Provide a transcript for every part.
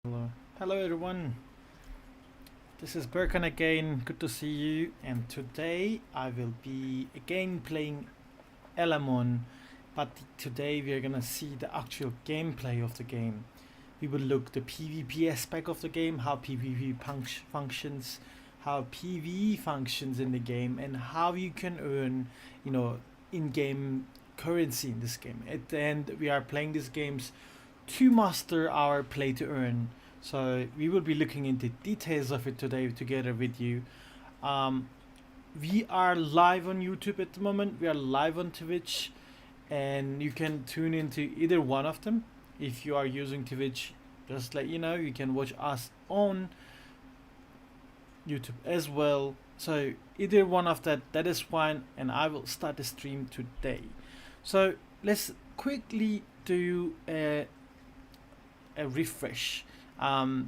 Hello everyone, this is Berkan again, good to see you, and today I will be again playing Elemon, but today we are gonna see the actual gameplay of the game. We will look the PvP aspect of the game, how PvP functions, how PvE functions in the game, and how you can earn, in-game currency in this game. At the end, we are playing these games to master our play to earn. So we will be looking into details of it today together with you. Um, we are live on YouTube at the moment. We are live on Twitch, and you can tune into either one of them. If you are using Twitch, just let you know you can watch us on YouTube as well. So either one of that is fine, and I will start the stream today. So let's quickly do a refresh,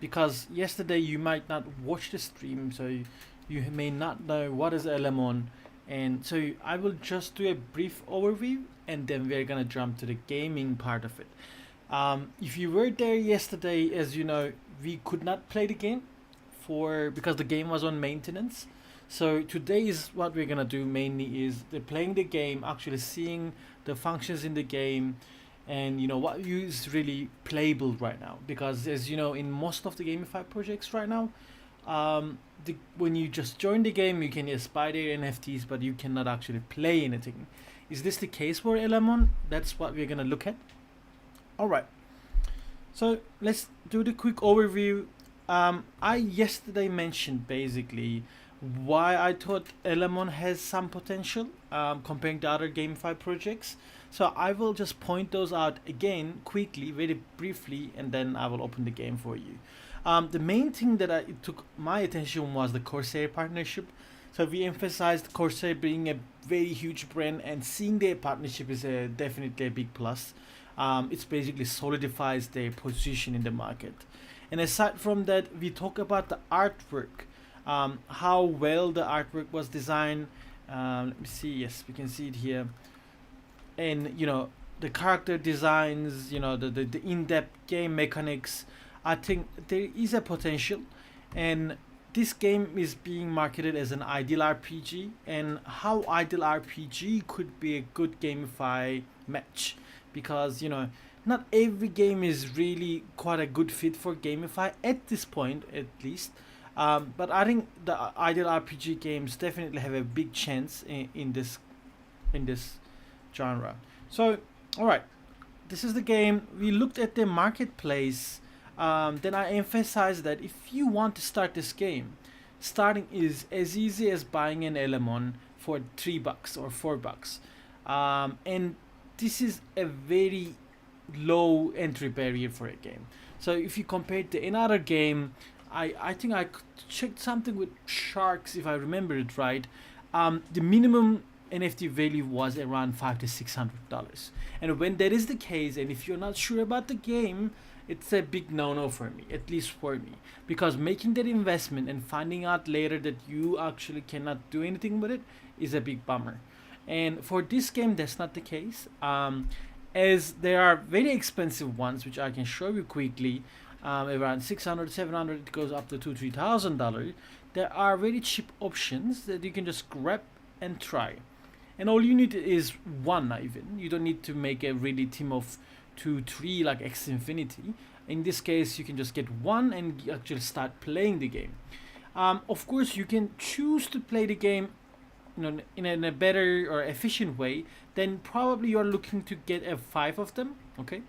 because yesterday you might not watch the stream, so you may not know what is Elemon, and so I will just do a brief overview, and then we're gonna jump to the gaming part of it. If you were there yesterday, as you know, we could not play the game because the game was on maintenance. So today is what we're gonna do mainly is playing the game, actually seeing the functions in the game, and what is really playable right now, because as you know, in most of the GameFi projects right now, when you just join the game you can just buy their NFTs, but you cannot actually play anything. Is this the case for Elemon? That's what we're gonna look at. All right, so let's do the quick overview. I yesterday mentioned basically why I thought Elemon has some potential, comparing to other GameFi projects. So I will just point those out again quickly, very briefly, and then I will open the game for you. The main thing that it took my attention was the Corsair partnership. So we emphasized Corsair being a very huge brand, and seeing their partnership is definitely a big plus. It basically solidifies their position in the market. And aside from that, we talk about the artwork, how well the artwork was designed. Let me see. Yes, we can see it here. And the character designs, the in-depth game mechanics. I think there is a potential, and this game is being marketed as an ideal RPG, and how ideal RPG could be a good GameFi match, because not every game is really quite a good fit for GameFi at this point, at least. But I think the ideal RPG games definitely have a big chance in this genre. So, all right, this is the game. We looked at the marketplace. Then I emphasized that if you want to start this game, starting is as easy as buying an Elemon for $3 or $4, and this is a very low entry barrier for a game. So if you compare it to another game, I think I checked something with Sharks, if I remember it right. The minimum NFT value was around $500 to $600, and when that is the case, and if you're not sure about the game, it's a big no-no for me, at least for me, because making that investment and finding out later that you actually cannot do anything with it is a big bummer. And for this game, that's not the case, as there are very expensive ones which I can show you quickly, around 600, 700, it goes up to $2,000, $3,000. There are very cheap options that you can just grab and try, and all you need is one. Even you don't need to make a really team of 2 3 like X Infinity. In this case, you can just get one and actually start playing the game. Of course, you can choose to play the game in a better or efficient way. Then probably you're looking to get 5 of them. Okay,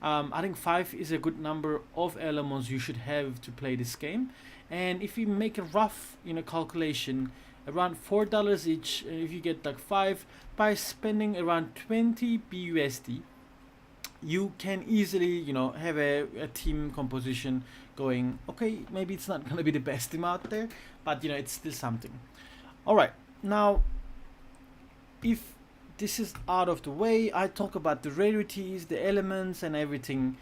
I think 5 is a good number of elements you should have to play this game. And if you make a rough calculation, around $4 each, if you get like 5, by spending around 20 BUSD, you can easily have a team composition going. Okay, maybe it's not going to be the best team out there, but it's still something. All right, now if this is out of the way, I talk about the rarities, the elements, and everything,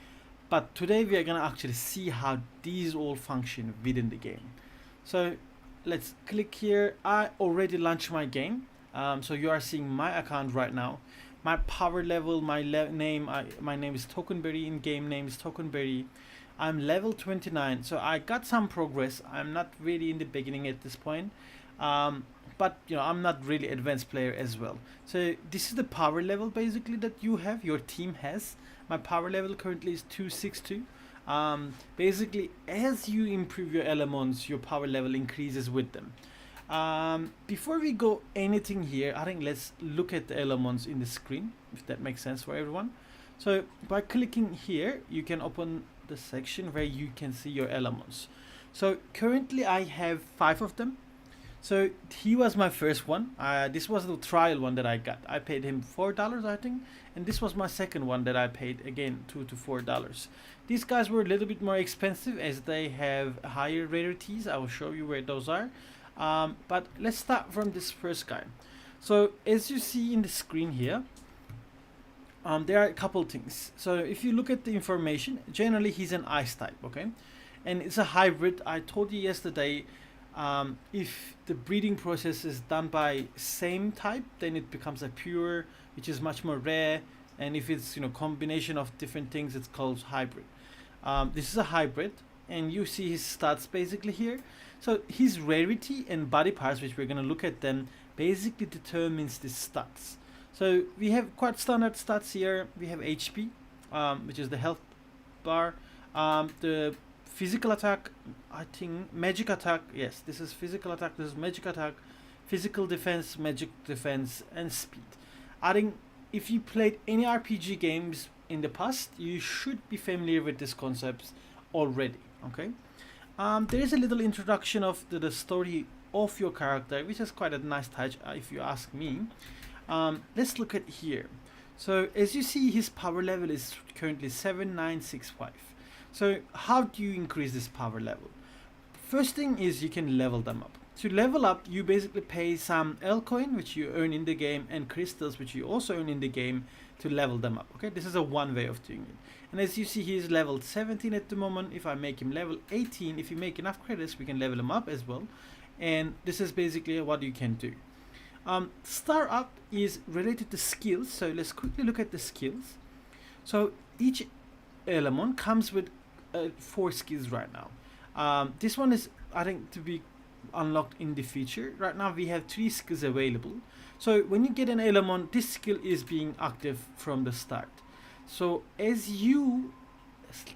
but today we are going to actually see how these all function within the game. So let's click here. I already launched my game, so you are seeing my account right now. my power level, my name, my name is Tokenberry, in game name is Tokenberry. I'm level 29, so I got some progress. I'm not really in the beginning at this point, but you know, I'm not really advanced player as well. So this is the power level basically that you have, your team has. My power level currently is 262. Basically, as you improve your Elemons, your power level increases with them. Before we go anything here, I think let's look at the Elemons in the screen, if that makes sense for everyone. So by clicking here, you can open the section where you can see your Elemons. So currently I have 5 of them. So he was my first one. This was the trial one that I got. I paid him $4, I think, and this was my second one that I paid again $2 to $4. These guys were a little bit more expensive as they have higher rarities. I will show you where those are. But let's start from this first guy. So as you see in the screen here, there are a couple things. So if you look at the information, generally he's an ice type, okay, and it's a hybrid. I told you yesterday, if the breeding process is done by same type, then it becomes a pure, which is much more rare, and if it's, you know, combination of different things, it's called hybrid. This is a hybrid, and you see his stats basically here. So his rarity and body parts, which we're going to look at them, basically determines the stats. So we have quite standard stats here. We have HP, which is the health bar, the physical attack, I think magic attack, yes, this is physical attack, this is magic attack, physical defense, magic defense, and speed. I think if you played any RPG games in the past, you should be familiar with these concepts already, okay? There is a little introduction of the story of your character, which is quite a nice touch, if you ask me. Let's look at here. So as you see, his power level is currently 7965. So how do you increase this power level? First thing is you can level them up. To level up, you basically pay some L coin, which you earn in the game, and crystals, which you also earn in the game, to level them up. Okay, this is a one way of doing it. And as you see, he is level 17 at the moment. If I make him level 18, if you make enough credits, we can level him up as well. And this is basically what you can do. Star up is related to skills, so let's quickly look at the skills. So each Elemon comes with 4 skills right now. This one is, I think, to be unlocked in the future. Right now we have 3 skills available. So when you get an Elemon, this skill is being active from the start. So as you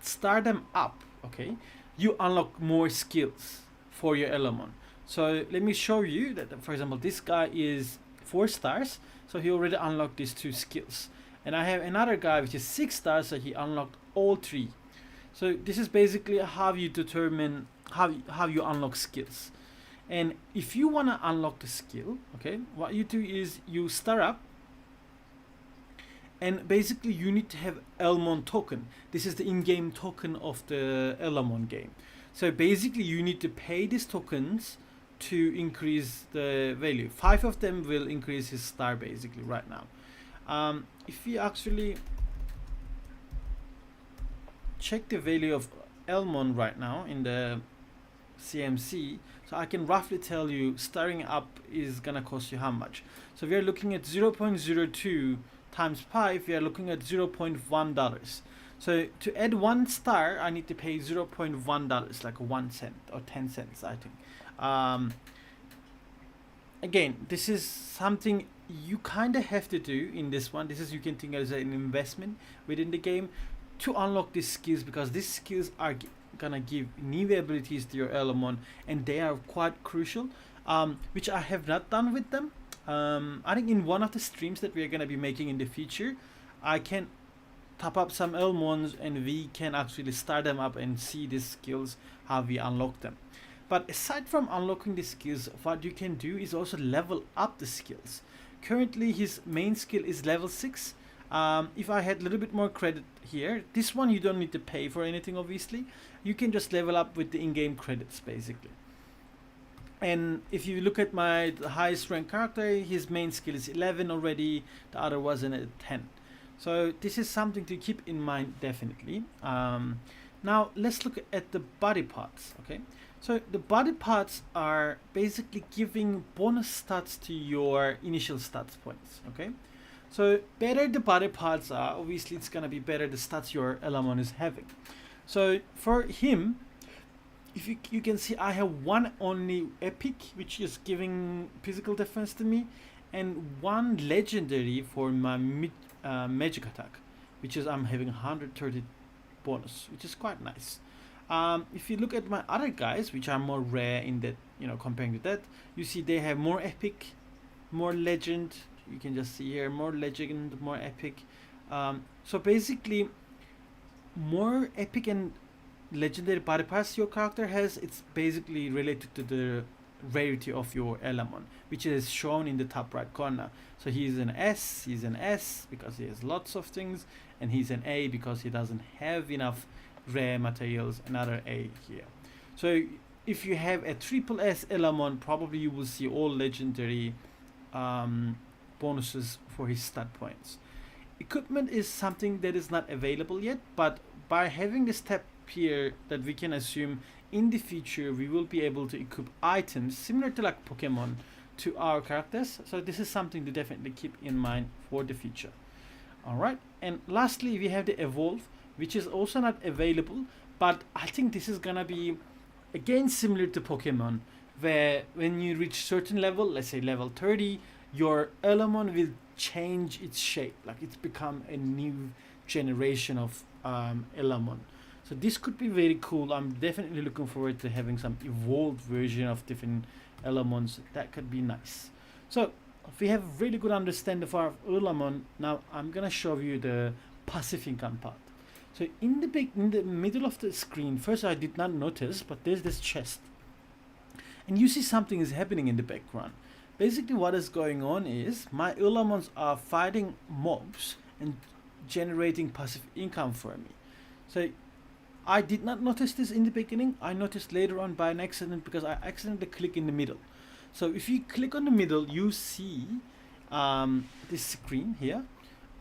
start them up, okay, you unlock more skills for your Elemon. So let me show you that, for example, this guy is 4 stars, so he already unlocked these 2 skills. And I have another guy which is 6 stars, so he unlocked all 3. So this is basically how you determine how you unlock skills. And if you want to unlock the skill, okay, what you do is you start up, and basically you need to have Elemon token. This is the in-game token of the Elemon game. So basically you need to pay these tokens to increase the value. 5 of them will increase his star basically right now. If we actually check the value of Elemon right now in the CMC, so I can roughly tell you starting up is gonna cost you how much. So we are looking at 0.02 times 5, we are looking at $0.1. So to add 1 star, I need to pay $0.1, like 1 cent or 10 cents, I think. Again, this is something you kind of have to do in this one. This is, you can think as an investment within the game to unlock these skills, because these skills are gonna give new abilities to your Elemon, and they are quite crucial, which I have not done with them. I think in one of the streams that we are gonna be making in the future, I can top up some Elemons and we can actually start them up and see these skills, how we unlock them. But aside from unlocking the skills, what you can do is also level up the skills. Currently his main skill is level 6. If I had a little bit more credit here, this one you don't need to pay for anything, obviously. You can just level up with the in-game credits basically. And if you look at my highest ranked character, his main skill is 11 already, the other wasn't at 10. So this is something to keep in mind definitely. Now let's look at the body parts, okay? So the body parts are basically giving bonus stats to your initial stats points, okay? So better the body parts are, obviously it's gonna be better the stats your Elemon is having. So for him, if you can see, I have one only epic which is giving physical defense to me, and one legendary for my magic attack, which is I'm having 130 bonus, which is quite nice. If you look at my other guys, which are more rare in that, comparing to that, you see they have more epic, more legend. You can just see here more legend, more epic. So basically, more epic and legendary body parts your character has, it's basically related to the rarity of your Elemon, which is shown in the top right corner. So he's an S because he has lots of things, and he's an A because he doesn't have enough rare materials, another A here. So if you have a triple S Elemon, probably you will see all legendary bonuses for his stat points. Equipment is something that is not available yet, but by having this tab here, that we can assume in the future we will be able to equip items similar to like Pokemon to our characters. So this is something to definitely keep in mind for the future. Alright, and lastly we have the evolve, which is also not available, but I think this is gonna be again similar to Pokemon, where when you reach certain level, let's say level 30, your Elemon will change its shape, like it's become a new generation of Elemon. So this could be very cool. I'm definitely looking forward to having some evolved version of different Elemons. That could be nice. So if we have a really good understanding of our Elemon, now I'm gonna show you the passive income part. So in the middle of the screen, first I did not notice, but there's this chest, and you see something is happening in the background. Basically what is going on is my Elemons are fighting mobs and generating passive income for me. So I did not notice this in the beginning. I noticed later on by an accident because I accidentally click in the middle. So if you click on the middle, you see this screen here,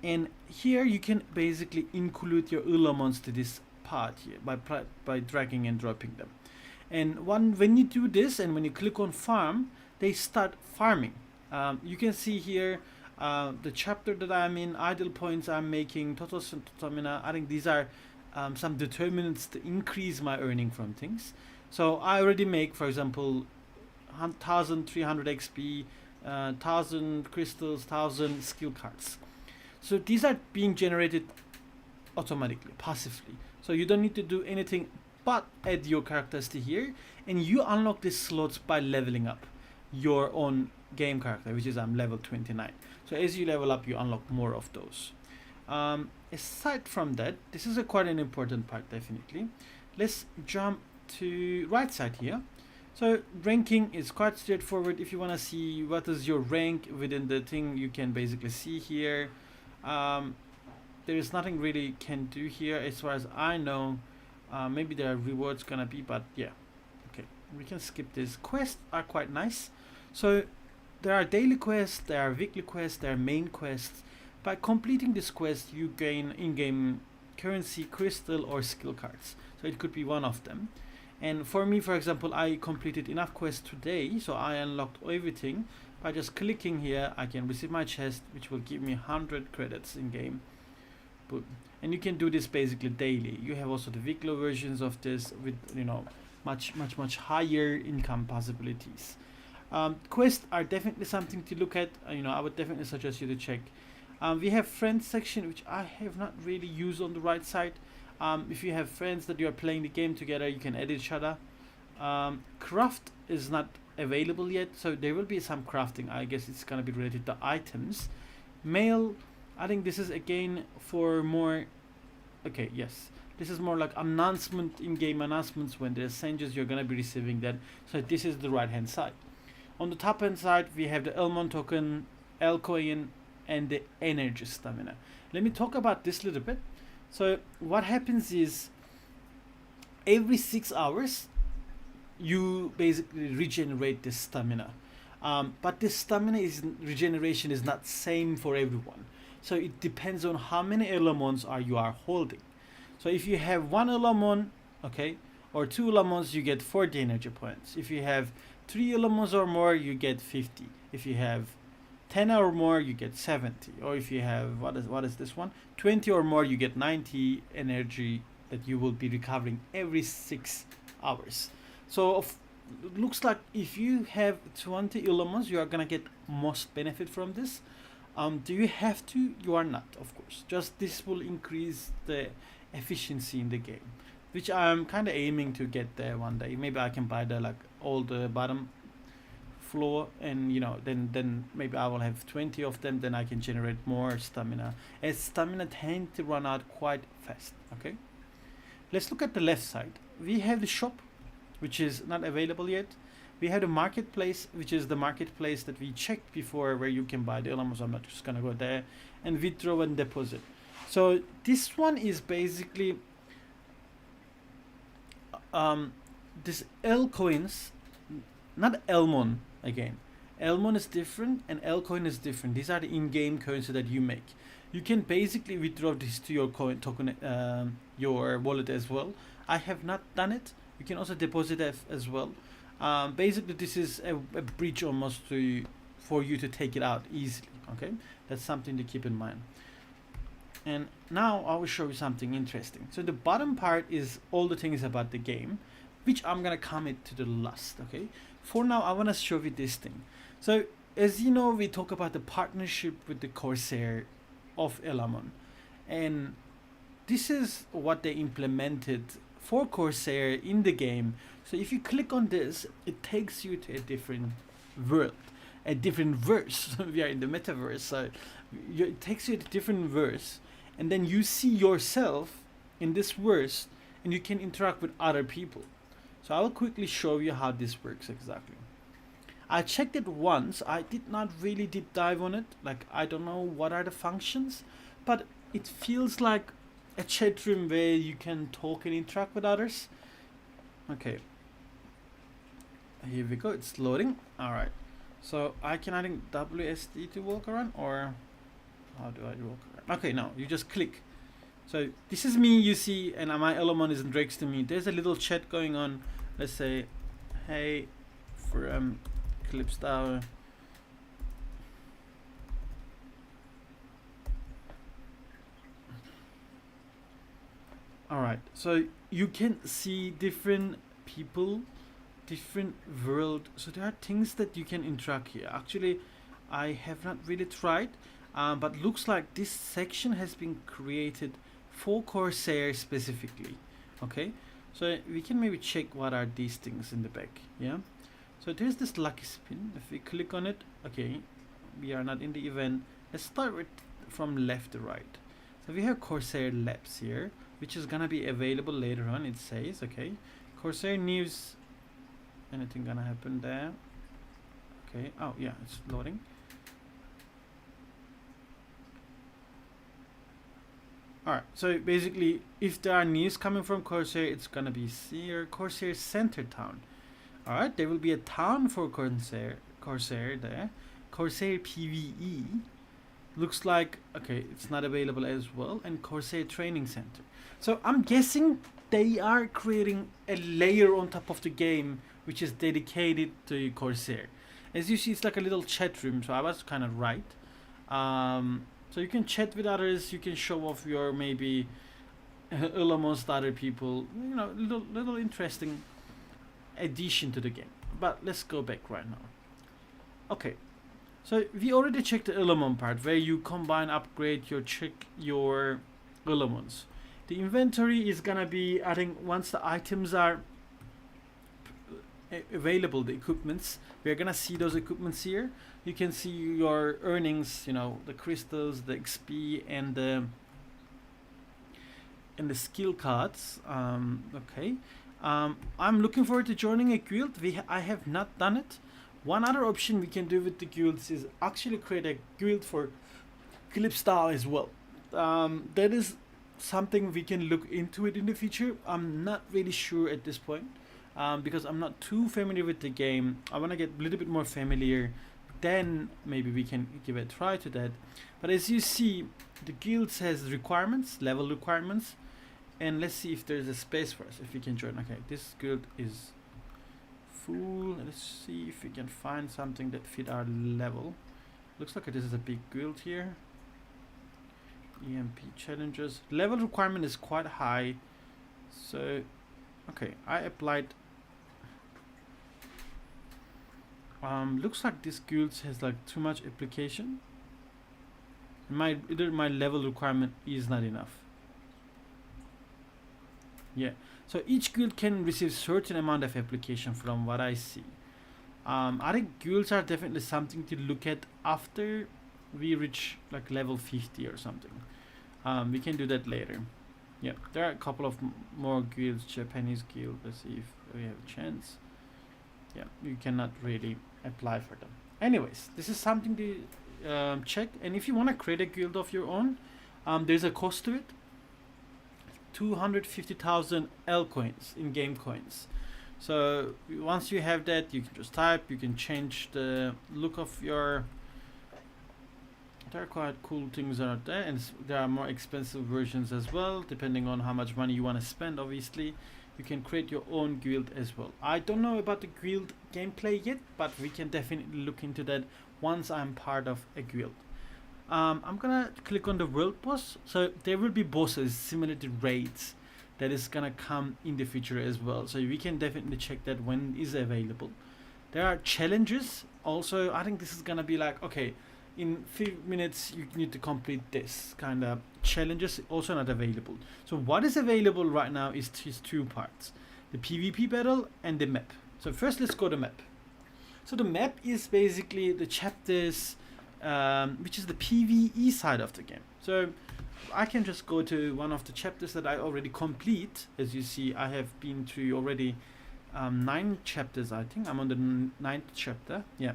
and here you can basically include your Elemons to this part here by dragging and dropping them. And when you do this and when you click on farm, they start farming. You can see here the chapter that I'm in, idle points I'm making, total stamina. I think these are some determinants to increase my earning from things. So I already make, for example, 1300 XP, 1000 crystals, 1000 skill cards. So these are being generated automatically, passively. So you don't need to do anything but add your characters to here, and you unlock these slots by leveling up your own game character, which is I'm level 29. So as you level up, you unlock more of those. Aside from that, this is quite an important part, definitely. Let's jump to right side here. So ranking is quite straightforward. If you want to see what is your rank within the thing, you can basically see here. There is nothing really can do here as far as I know. Maybe there are rewards gonna be, but yeah, okay, we can skip this. Quests are quite nice. So there are daily quests, there are weekly quests, there are main quests. By completing this quest, you gain in-game currency, crystal, or skill cards. So it could be one of them. And for me, for example, I completed enough quests today, so I unlocked everything. By just clicking here, I can receive my chest, which will give me 100 credits in game. Boom. And you can do this basically daily. You have also the weekly versions of this with much higher income possibilities. Quests are definitely something to look at. I would definitely suggest you to check. We have friends section, which I have not really used on the right side. If you have friends that you are playing the game together, you can add each other. Craft is not available yet, so there will be some crafting. I guess it's gonna be related to items. Mail, I think this is again for more. Okay, yes, this is more like announcement, in-game announcements. When there's changes, you're gonna be receiving that. So this is the right hand side. On the top hand side, we have the Elemon token, L coin, and the energy stamina. Let me talk about this a little bit. So what happens is every 6 hours you basically regenerate this stamina, but this stamina regeneration is not same for everyone. So it depends on how many Elemons you are holding. So if you have one Elemon, okay, or two Elemons, you get 40 energy points. If you have 3 Elemons or more, you get 50. If you have 10 or more you get 70, or if you have what is this one, 20 or more you get 90 energy that you will be recovering every 6 hours. So looks like if you have 20 Elemons, you are gonna get most benefit from this. Do you have to? You are not, of course. Just this will increase the efficiency in the game, which I'm kind of aiming to get there one day. Maybe I can buy the like all the bottom floor, and then maybe I will have 20 of them. Then I can generate more stamina. As stamina tend to run out quite fast. Okay, let's look at the left side. We have the shop, which is not available yet. We have the marketplace, which is the marketplace that we checked before, where you can buy the elements. I'm not just gonna go there, and withdraw and deposit. So this one is basically this L coins, not Elmon again. Elmon is different and L coin is different. These are the in-game currency that you make. You can basically withdraw this to your coin token, your wallet as well. I have not done it. You can also deposit as well. Basically, this is a bridge almost for you to take it out easily. Okay, that's something to keep in mind. And now I will show you something interesting. So the bottom part is all the things about the game, which I'm gonna comment to the last. Okay, for now I wanna show you this thing. So as you know, we talk about the partnership with the Corsair of Elemon, and this is what they implemented for Corsair in the game. So if you click on this, it takes you to a different world, a different verse. We are in the metaverse, so it takes you to a different verse, and then you see yourself in this verse, and you can interact with other people. So I will quickly show you how this works exactly. I checked it once. I did not really deep dive on it. Like, I don't know what are the functions, but it feels like a chat room where you can talk and interact with others. Okay, here we go. It's loading. All right, so I can add WSD to walk around, or how do I walk around? Okay, no, you just click. So this is me, you see, and my Elemon is next to me. There's a little chat going on. Let's say, hey, from ClipsDAO. Alright, so you can see different people, different world. So there are things that you can interact here. Actually, I have not really tried, but looks like this section has been created for Corsair specifically. Okay, so we can maybe check what are these things in the back. Yeah, so there's this lucky spin. If we click on it, okay, we are not in the event. Let's start with from left to right. So we have Corsair Labs here, which is gonna be available later on. It says, okay, Corsair News. Anything gonna happen there? Okay, oh yeah, it's loading. Alright, so basically, if there are news coming from Corsair, it's gonna be here, Corsair Center Town. Alright, there will be a town for Corsair there. Corsair PvE. Looks like, okay, it's not available as well. And Corsair Training Center. So I'm guessing they are creating a layer on top of the game which is dedicated to Corsair. As you see, it's like a little chat room, so I was kind of right. So you can chat with others, you can show off your maybe almost other people, little interesting addition to the game. But let's go back right now. Okay, so we already checked the Elemon part, where you combine, upgrade, check your Elemons. The inventory is gonna be, I think, once the items are available, the equipments, we're gonna see those equipments here. You can see your earnings, the crystals, the XP, and the skill cards. Okay, I'm looking forward to joining a guild. I have not done it. One other option we can do with the guilds is actually create a guild for ClipsDAO as well. That is something we can look into it in the future. I'm not really sure at this point, because I'm not too familiar with the game. I want to get a little bit more familiar, then maybe we can give a try to that. But as you see, the guilds has requirements, level requirements, and let's see if there's a space for us, if we can join. Okay, this guild is full. Let's see if we can find something that fit our level. Looks like this is a big guild here. EMP challenges. Level requirement is quite high. So, okay, I applied. Looks like this guild has like too much application. Either my level requirement is not enough. Yeah. So each guild can receive certain amount of application from what I see. I think guilds are definitely something to look at after we reach like level 50 or something. We can do that later. Yeah, there are a couple of more guilds. Japanese guild. Let's see if we have a chance. Yeah, you cannot really apply for them. Anyways, this is something to check. And if you want to create a guild of your own, there's a cost to it. 250,000 L coins in game coins. So once you have that, you can just type. You can change the look of your. There are quite cool things out there, and there are more expensive versions as well, depending on how much money you want to spend. Obviously, you can create your own guild as well. I don't know about the guild gameplay yet, but we can definitely look into that once I'm part of a guild. I'm gonna click on the world boss. So there will be bosses similar to raids that is gonna come in the future as well. So we can definitely check that when it is available. There are challenges also. I think this is gonna be like, okay, in 5 minutes you need to complete this kind of challenges, also not available. So what is available right now is these two parts, the PvP battle and the map. So first let's go to map. So the map is basically the chapters, which is the PvE side of the game. So I can just go to one of the chapters that I already complete. As you see, I have been through already 9 chapters. I think I'm on the 9th chapter. Yeah.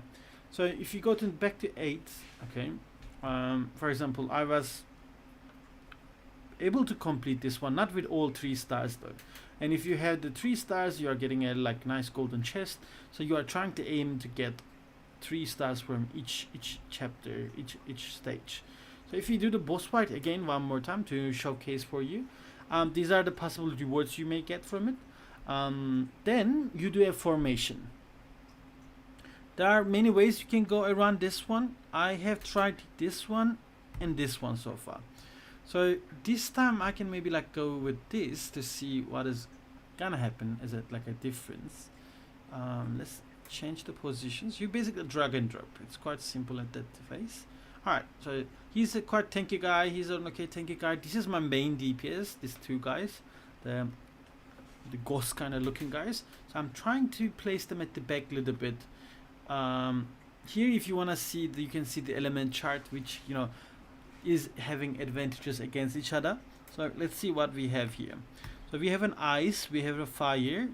So if you go to back to 8, okay, for example, I was able to complete this one, not with all 3 stars though. And if you have the 3 stars, you are getting a like nice golden chest. So you are trying to aim to get 3 stars from each chapter, each stage. So if you do the boss fight again one more time to showcase for you, these are the possible rewards you may get from it. Then you do a formation. There are many ways you can go around this one. I have tried this one and this one so far. So this time I can maybe like go with this to see what is gonna happen. Is it like a difference? Let's change the positions. You basically drag and drop. It's quite simple at that phase. Alright, so he's a quite tanky guy. He's an okay tanky guy. This is my main DPS. These 2 guys, the ghost kind of looking guys. So I'm trying to place them at the back a little bit. Here if you want to see, you can see the element chart, which you know is having advantages against each other. So let's see what we have here. So we have an ice, we have a fire.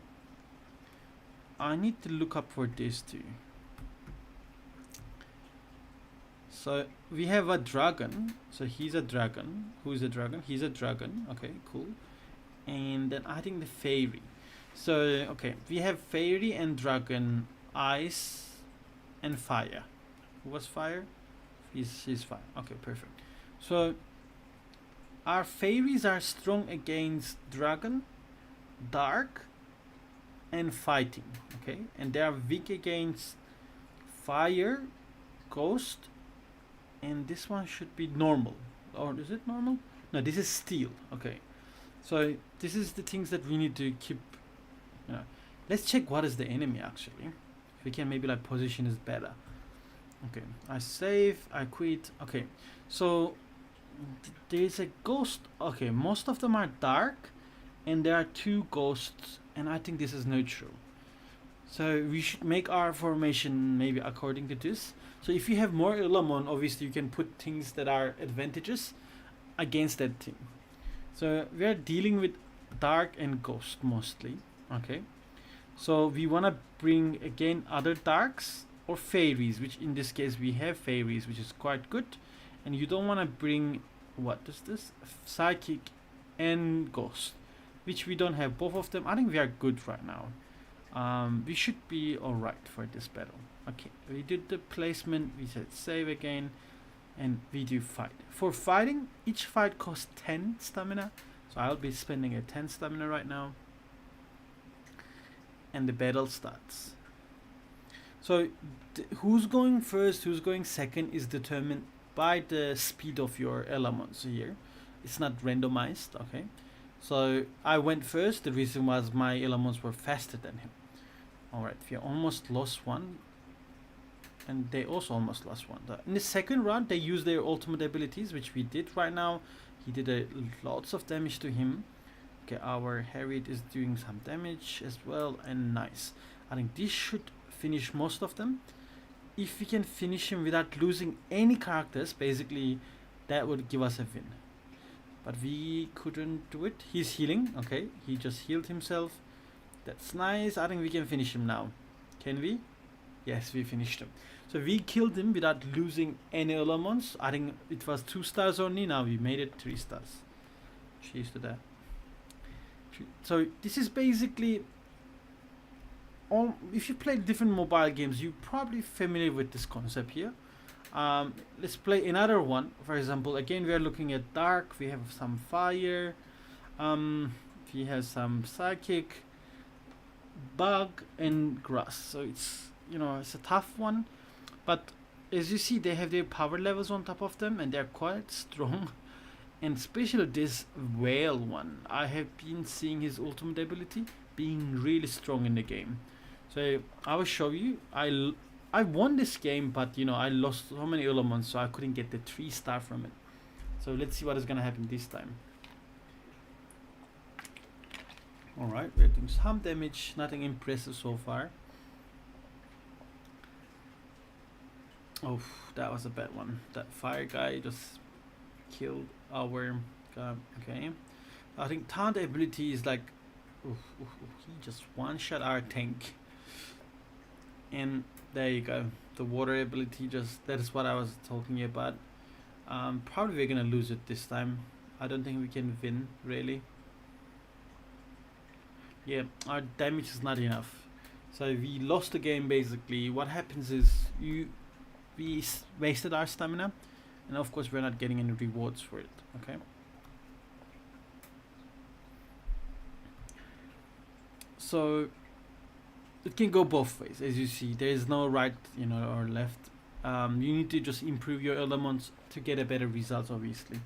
I need to look up for this too. So we have a dragon. So he's a dragon. Who is a dragon? He's a dragon. Okay, cool. And then I think the fairy. So okay, we have fairy and dragon, ice and fire. Who was fire? He's fire. Okay, perfect. So our fairies are strong against dragon, dark, and fighting. Okay, and they are weak against fire, ghost, and this one should be normal. Or is it normal? No, this is steel. Okay, so this is the things that we need to keep. Let's check what is the enemy actually. We can maybe like position is better. Okay, I save, I quit. Okay, so there's a ghost. Okay, most of them are dark, and there are 2 ghosts, and I think this is neutral. So we should make our formation maybe according to this. So if you have more Elemon, obviously you can put things that are advantages against that thing. So we are dealing with dark and ghost mostly. Okay. So we want to bring again other darks or fairies, which in this case we have fairies, which is quite good. And you don't want to bring, what is this? Psychic and ghost, which we don't have both of them. I think we are good right now. We should be alright for this battle. Okay, we did the placement, we said save again, and we do fight. For fighting, each fight costs 10 stamina. So I'll be spending a 10 stamina right now. And the battle starts. So who's going first, who's going second is determined by the speed of your elements here. It's not randomized, okay? So I went first. The reason was my elements were faster than him. Alright, we almost lost one. And they also almost lost one. In the second round, they used their ultimate abilities, which we did right now. He did lots of damage to him. Okay, our Harriet is doing some damage as well, and nice. I think this should finish most of them. If we can finish him without losing any characters, basically, that would give us a win. But we couldn't do it. He's healing, okay. He just healed himself. That's nice. I think we can finish him now. Can we? Yes, we finished him. So we killed him without losing any elements. I think it was 2 stars only. Now we made it 3 stars. Cheers to that. So this is basically all. If you play different mobile games, you're probably familiar with this concept here. Let's play another one. For example, again we are looking at dark. We have some fire. We have some psychic, bug, and grass. So it's, you know, it's a tough one, but as you see, they have their power levels on top of them, and they're quite strong. And especially this whale one, I have been seeing his ultimate ability being really strong in the game. So I will show you. I won this game, but you know, I lost so many elements, so I couldn't get the 3 star from it. So let's see what is gonna happen this time. Alright, we're doing some damage, nothing impressive so far. Oh, that was a bad one. That fire guy just killed our guy. Okay, I think taunt ability is like, he just one-shot our tank. And there you go. The water ability, just that is what I was talking about. Probably we're gonna lose it this time. I don't think we can win really. Yeah, our damage is not enough, so we lost the game. Basically what happens is we wasted our stamina, and of course we're not getting any rewards for it. Okay, so it can go both ways. As you see, there is no right, you know, or left. You need to just improve your elements to get a better result, obviously.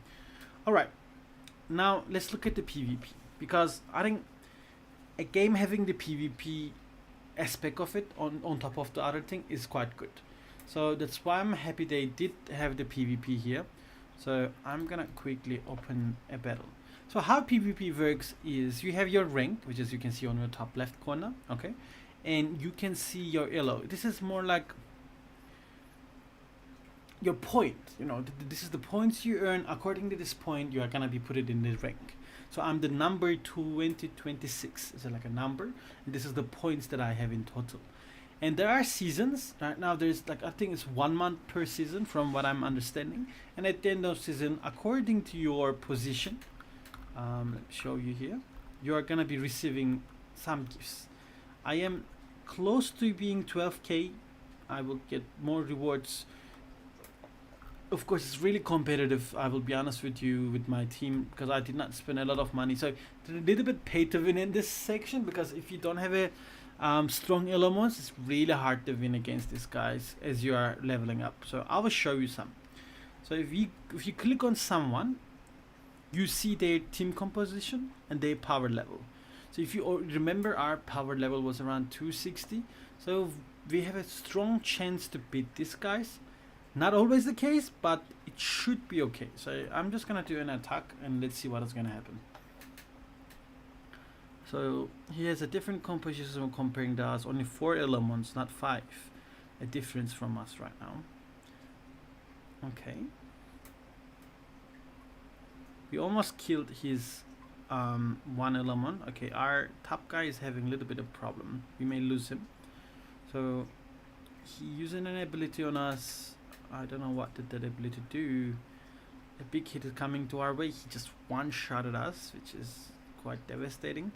All right, now let's look at the PvP, because I think a game having the PvP aspect of it on top of the other thing is quite good. So that's why I'm happy they did have the PvP here. So I'm gonna quickly open a battle. So how PvP works is you have your rank, which is you can see on your top left corner, okay, and you can see your elo. This is more like your point, you know, this is the points you earn. According to this point, you are gonna be put it in the rank. So I'm the number 2026. It's like a number, and this is the points that I have in total. And there are seasons. Right now there's like, I think it's 1 month per season from what I'm understanding. And at the end of season, according to your position, let me show you here, you are gonna be receiving some gifts. I am close to being 12k. I will get more rewards. Of course, it's really competitive. I will be honest with you, with my team, because I did not spend a lot of money. So it's a little bit pay to win in this section, because if you don't have a strong elements, it's really hard to win against these guys as you are leveling up. So I will show you some. So if you click on someone, you see their team composition and their power level. So if you remember, our power level was around 260. So we have a strong chance to beat these guys. Not always the case, but it should be okay. So I'm just gonna do an attack and let's see what is gonna happen. So he has a different composition comparing to us. Only 4 elements, not 5. A difference from us right now. Okay. We almost killed his 1 element. Okay, our top guy is having a little bit of problem. We may lose him. So he using an ability on us. I don't know what did that ability do. A big hit is coming to our way. He just one-shotted us, which is quite devastating.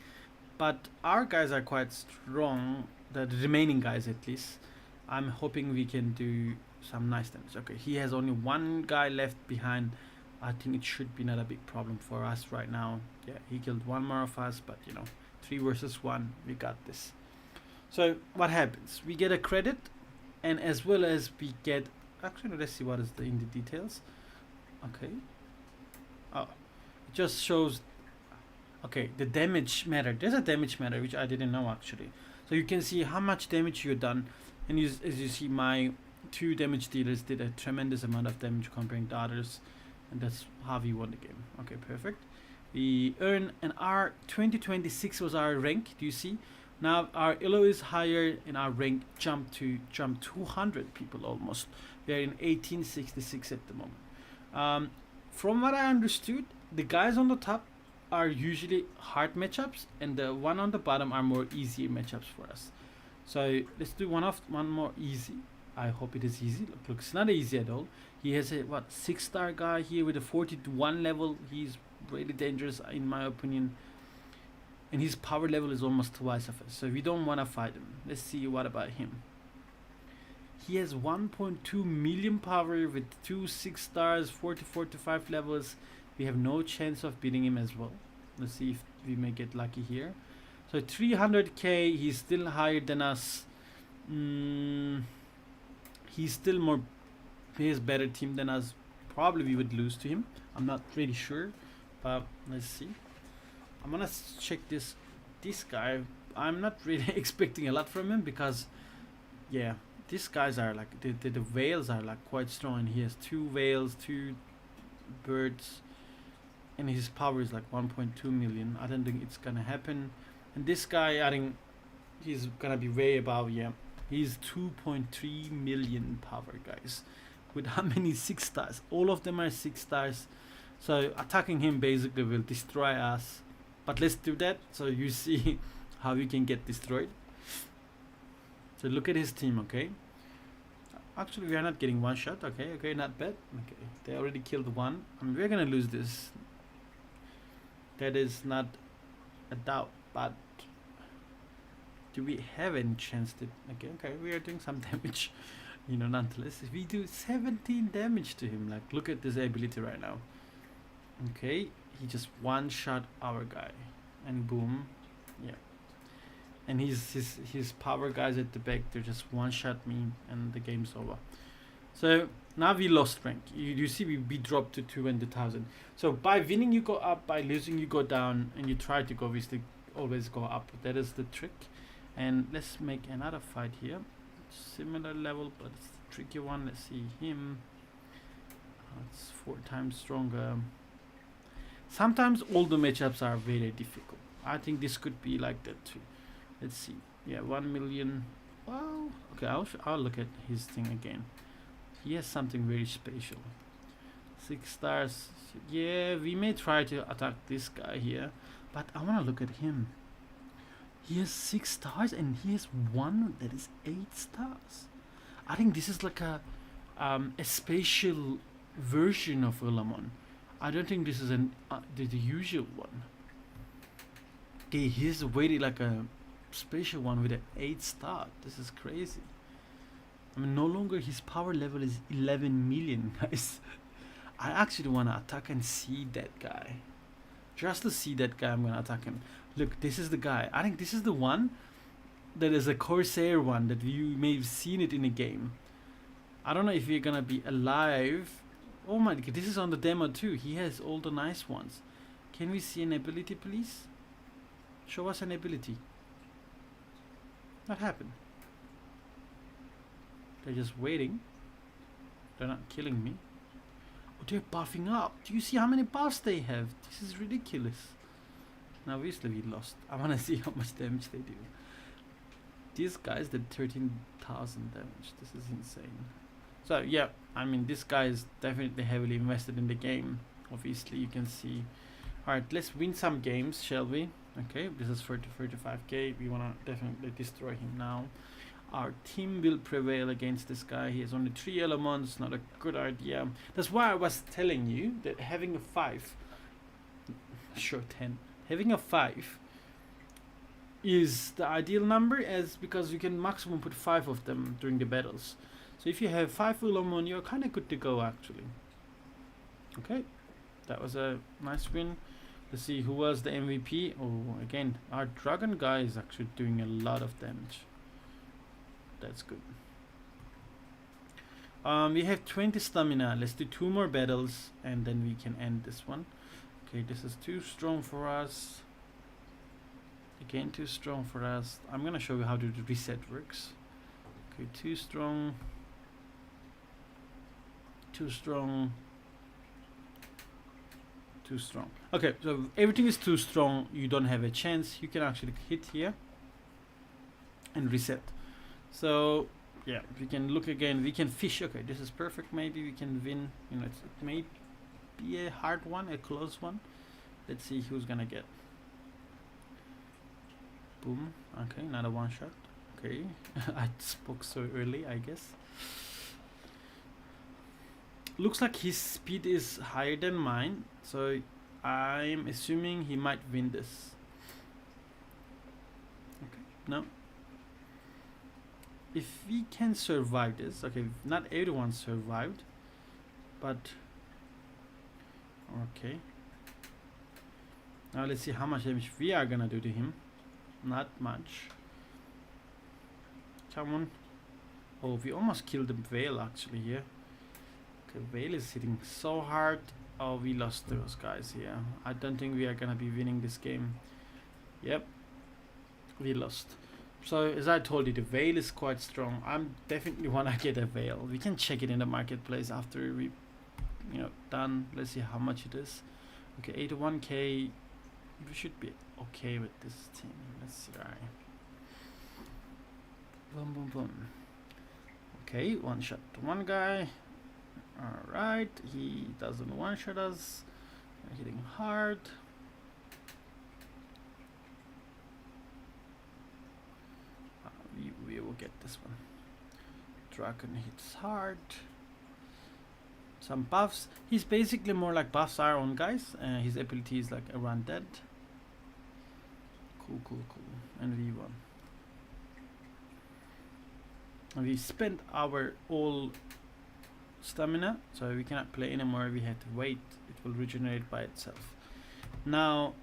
But our guys are quite strong, the remaining guys at least. I'm hoping we can do some nice damage. Okay, he has only 1 guy left behind. I think it should be not a big problem for us right now. Yeah, he killed 1 more of us, but you know, 3 versus 1, we got this. So what happens? We get a credit. and as well as we get, actually let's see what is in the details. Okay, oh, it just shows, okay, the damage matter. There's a damage matter which I didn't know actually. So you can see how much damage you've done, and as you see, my 2 damage dealers did a tremendous amount of damage comparing to others, and that's how we won the game. Okay, perfect. We earn an R. 2026 was our rank. Do you see? Now our elo is higher and our rank jumped 200 people almost. We are in 1866 at the moment. From what I understood, the guys on the top are usually hard matchups, and the one on the bottom are more easy matchups for us. So let's do one more easy. I hope it is easy. Look, it's not easy at all. He has a 6-star guy here with a 41 level. He's really dangerous in my opinion, and his power level is almost twice of us, so we don't want to fight him. Let's see what about him. He has 1.2 million power with 2 6-stars, 45 levels. We have no chance of beating him as well. Let's see if we may get lucky here. So 300k, he's still higher than us. He's still more, he has better team than us. Probably we would lose to him. I'm not really sure, but let's see. I'm gonna check this guy. I'm not really expecting a lot from him because, yeah, these guys are like the whales are like quite strong, and he has 2 whales, 2 birds, and his power is like 1.2 million. I don't think it's gonna happen. And this guy, I think he's gonna be way above. Yeah, he's 2.3 million power, guys. With how many 6-stars? All of them are 6-stars. So attacking him basically will destroy us. But let's do that so you see how we can get destroyed. So look at his team, okay? Actually, we are not getting 1 shot. Okay, not bad. Okay, they already killed 1. I mean, we're gonna lose this. That is not a doubt. But do we have any chance to? Okay, we are doing some damage. You know, nonetheless, if we do 17 damage to him, like look at this ability right now. Okay, he just 1-shot our guy, and boom, yeah. And his power guys at the back, they're just 1-shot me, and the game's over. So now we lost rank. You see, we dropped to 200,000. So by winning you go up, by losing you go down, and you try to go obviously always go up. That is the trick. And let's make another fight here. Similar level, but it's a tricky one. Let's see him. It's 4 times stronger. Sometimes all the matchups are very difficult. I think this could be like that too. Let's see. Yeah, 1 million. Wow. Okay, I'll look at his thing again. He has something very special. 6 stars. Yeah, we may try to attack this guy here, but I want to look at him. He has 6 stars and he has 1 that is 8 stars. I think this is like a special version of Elemon. I don't think this is the usual one. Okay, he's really like a special one with an 8 star. This is crazy. I mean, no longer his power level is 11 million, guys. I actually want to attack and see that guy. Just to see that guy, I'm going to attack him. Look, this is the guy. I think this is the one that is a Corsair one that you may have seen it in a game. I don't know if we're going to be alive. Oh my god, this is on the demo too. He has all the nice ones. Can we see an ability, please? Show us an ability. What happened? They're just waiting. They're not killing me. Oh, they're buffing up. Do you see how many buffs they have? This is ridiculous. Now obviously we lost. I want to see how much damage they do. These guys did 13,000 damage. This is insane. So yeah, I mean, this guy is definitely heavily invested in the game. Obviously you can see. Alright, let's win some games, shall we? Okay, this is 35k. We want to definitely destroy him now. Our team will prevail against this guy. He has only 3 elements. Not a good idea. That's why I was telling you that having a 5, sure 10, having a 5 is the ideal number, as because you can maximum put 5 of them during the battles. So if you have 5 Elemon, you're kind of good to go actually. Okay, that was a nice win. Let's see who was the MVP. Oh, again, our dragon guy is actually doing a lot of damage. That's good. We have 20 stamina. Let's do 2 more battles and then we can end this one. Okay, this is too strong for us. Again, too strong for us. I'm gonna show you how the reset works. Okay, too strong. Too strong. Too strong. Okay, so everything is too strong. You don't have a chance. You can actually hit here and reset. So yeah, we can look again. We can fish. Okay, this is perfect. Maybe we can win. You know, it may be a hard one, a close one. Let's see who's gonna get. Boom. Okay, another one shot. Okay, I spoke so early, I guess. Looks like his speed is higher than mine, so I'm assuming he might win this. Okay, no. If we can survive this, okay, not everyone survived, but okay. Now let's see how much damage we are gonna do to him. Not much. Come on. Oh, we almost killed the whale actually here. Okay, whale is hitting so hard. Oh, we lost those guys here. I don't think we are gonna be winning this game. Yep, we lost. So as I told you, the whale is quite strong. I'm definitely wanna get a whale. We can check it in the marketplace after we, you know, done. Let's see how much it is. Okay, 81k. We should be okay with this team. Let's try. Boom, boom, boom. Okay, one shot to one guy. Alright, he doesn't one shot us. We're hitting hard. We will get this one. Dragon hits hard. Some buffs. He's basically more like buffs our own guys. His ability is like around that. Cool, cool, cool. And we won. We spent our all stamina, so we cannot play anymore. We had to wait. It will regenerate by itself. Now,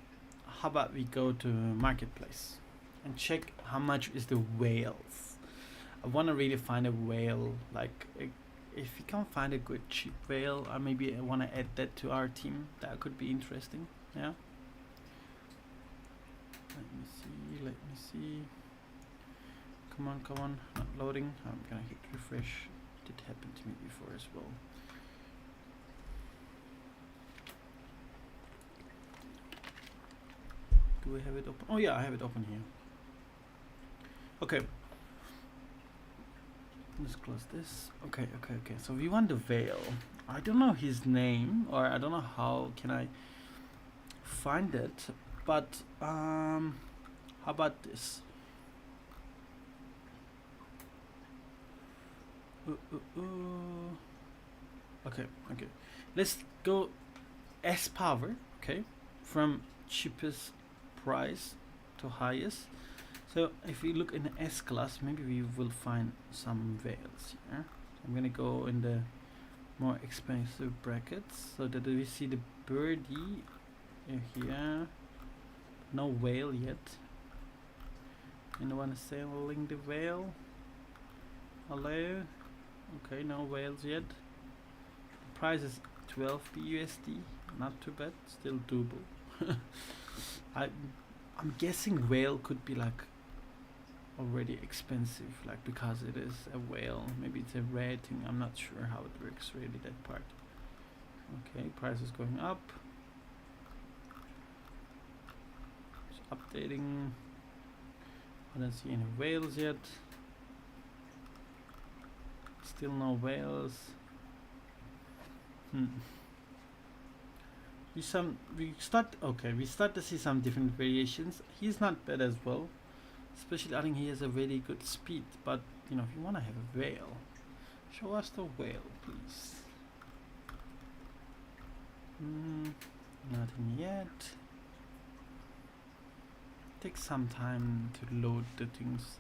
how about we go to marketplace and check how much is the whales. I want to really find a whale. Like, if we can't find a good cheap whale, or maybe I want to add that to our team. That could be interesting. Yeah. Let me see. Let me see. Come on, come on. Not loading. I'm gonna hit refresh. Did happen to me before as well. Do we have it open? Oh yeah, I have it open here. Okay. Let's close this. Okay, okay, okay. So we want the whale. I don't know his name, or I don't know how can I find it. But how about this? Okay, okay. Let's go S power. Okay, from cheapest price to highest. So if we look in the S class, maybe we will find some whales here. I'm gonna go in the more expensive brackets so that we see the birdie here. No whale yet. Anyone selling the whale? Hello? Okay, no whales yet. The price is 12 USD. Not too bad. Still doable. I'm guessing whale could be like already expensive, like because it is a whale. Maybe it's a rare thing. I'm not sure how it works really, that part. Okay, price is going up. Updating. I don't see any whales yet. Still no whales. We start to see some different variations. He's not bad as well. Especially I think he has a very good speed, but you know, if you wanna have a whale, show us the whale, please. Nothing yet. Takes some time to load the things.